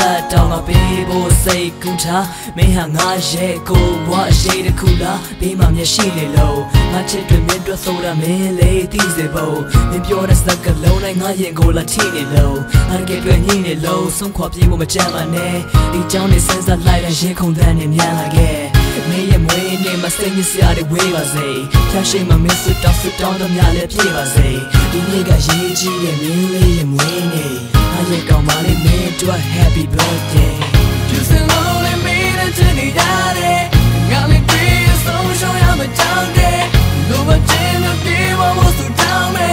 ပတ်တောင်းငါပေးဖို့စိတ်ကူးထားမင်းဟာငါရဲ့ကိုဘွားရှိတဲ့ခုလားဘေးမှာမျက်ရှိနေလို့ငါချစ်တွေမင်းတို့ဆိုတာမင်းလေးသိစေဖို့မင်းပြောတဲ့စကားလုံးတိုင်းငါရင်ကိုလာထိနေလို့အရကဲတွေညင်းနေလို့ဆုံးခွာပြေးဖို့မကြမ်းပါနဲ့ဒီကြောင်းနေစဉ်းစားလိုက်တဲ့ရင်ခုန်တဲ့နေမြန်လာခဲ့မင်းရဲ့မွေးနေ့မှာစိတ်ညစ်စရာတွေဝေးပါစေဖြာရှိမှမင်းစွတ်တောင်းတော့များလည်းပြေးပါစေဒီနေ့ကရေးကြီးတဲ့မင်းလေးရဲ့မွေးနေ့အရဲ့ကောင်းပါလေမင်းတို့ Happy birthday Just a lonely man and Jenny Daddy Got me free so show ya me down there No one can be what was to down me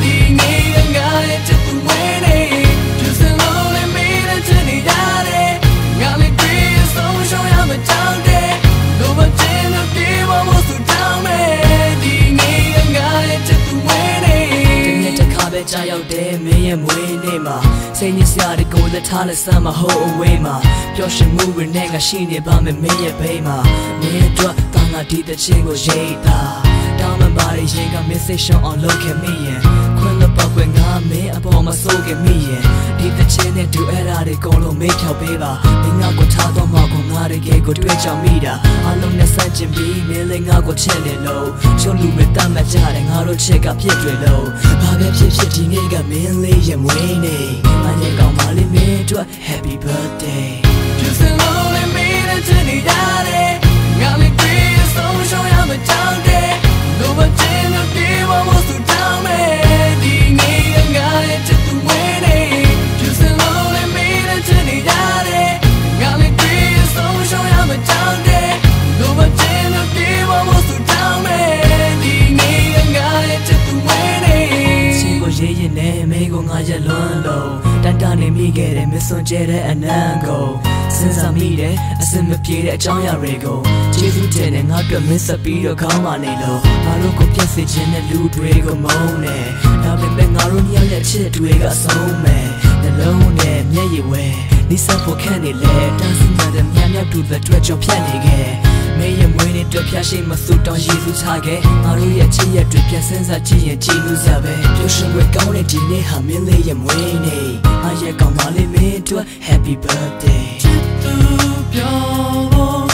The nigga got it to the winning Just a lonely man and Jenny Daddy Got me free so show ya me down there No one can be what was to down me The nigga got it to the winning The nigga got it ကြာရောက်တယ်မင်းရဲ့မွေးနေ့မှာစိတ်ညစ်စရာတွေကိုလက်ထားလက်ဆမ်းမဟုတ်အဝေးမှာပျော်ရွှင်မှုတွေနဲ့ငါရှိနေပါမယ်မင်းရဲ့ဘေးမှာမင်းအတွက်တန်ငါဒီတဲ့ချင်းကိုရိတ်တာတောင်းမှပါရဲ့ရင်က message on လုပ်ခဲ့မိရင်ခွန်းတော့ပောက်ွယ်ငါမင်းအပေါ်မှာစိုးခဲ့မိရင်ဒီတဲ့ချင်းနဲ့တူအဲ့ဒါတွေကုန်လုံးမေ့ဖြောက်ပေးပါမင်းငါကိုထားတော့မှကိုငါတကယ်ကိုတွေ့ချောင်မိတာအလုံးနဲ့ဆန့်ကျင်ပြီးမင်းလည်းငါကိုချစ်နေလို့ချို့လူတွေတတ်မှတ်ကြတယ်ငါတို့ချစ်ကဖြစ်တွေလို့ဘာပဲဖြစ်ဖြစ်ဒီနေ့ကမင်းလေးရဲ့မွေးနေ့ငါရဲ့ကောင်းပါလိမ့်မင်းတို့ Happy birthday Just a lonely man and Jenny Daddy Got me free so show ya me down there No one can be what was to down me The nigga got it to the winning Just a lonely man and Jenny Daddy Got me free so show ya me down there No one can be what was to down me The nigga got it to the winning Single yearနဲ့မင်းကိုငါရက်လွန်းလို့တန်တနေမိခဲ့တယ်မစွန်ကျဲတဲ့အနံကိုစဉ်းစားမိတယ်အစင်မပြေတဲ့အကြောင်းအရာတွေကိုကျေးဇူးတင်တယ်ငါတို့မင်းဆက်ပြီးတော့ခေါင်းမနေလို့ငါတို့ကိုပြည့်စည်ခြင်းနဲ့လူတွေကိုမုန်းတယ်ဒါပေမဲ့ငါတို့ညရဲ့ချစ်တွေကအဆုံးမဲ့နှလုံးနဲ့မျက်ရည်ဝဲနေစဖို့ခံနေလေတန်းစီတဲ့မြတ်မြတ်တူတဲ့တွေ့ကြောဖြတ်နေခဲ့မင်းရဲ့မွေးနေ့တို့ဖျားရှိမဆူတောင်းယေရှုချခဲ့ငါတို့ရဲ့ချစ်ရတွေပြန်စင်းစားကြည့်ရင်ကြည်လို့စပဲပျော်ရွှင်ွယ်ကောင်းတဲ့ဒီနေ့ဟာမင်းလေးရဲ့မွေးနေ့အရဲ့ကောင်းပါလိမ့်မင်းတို့ Happy birthday ချစ်သူပြော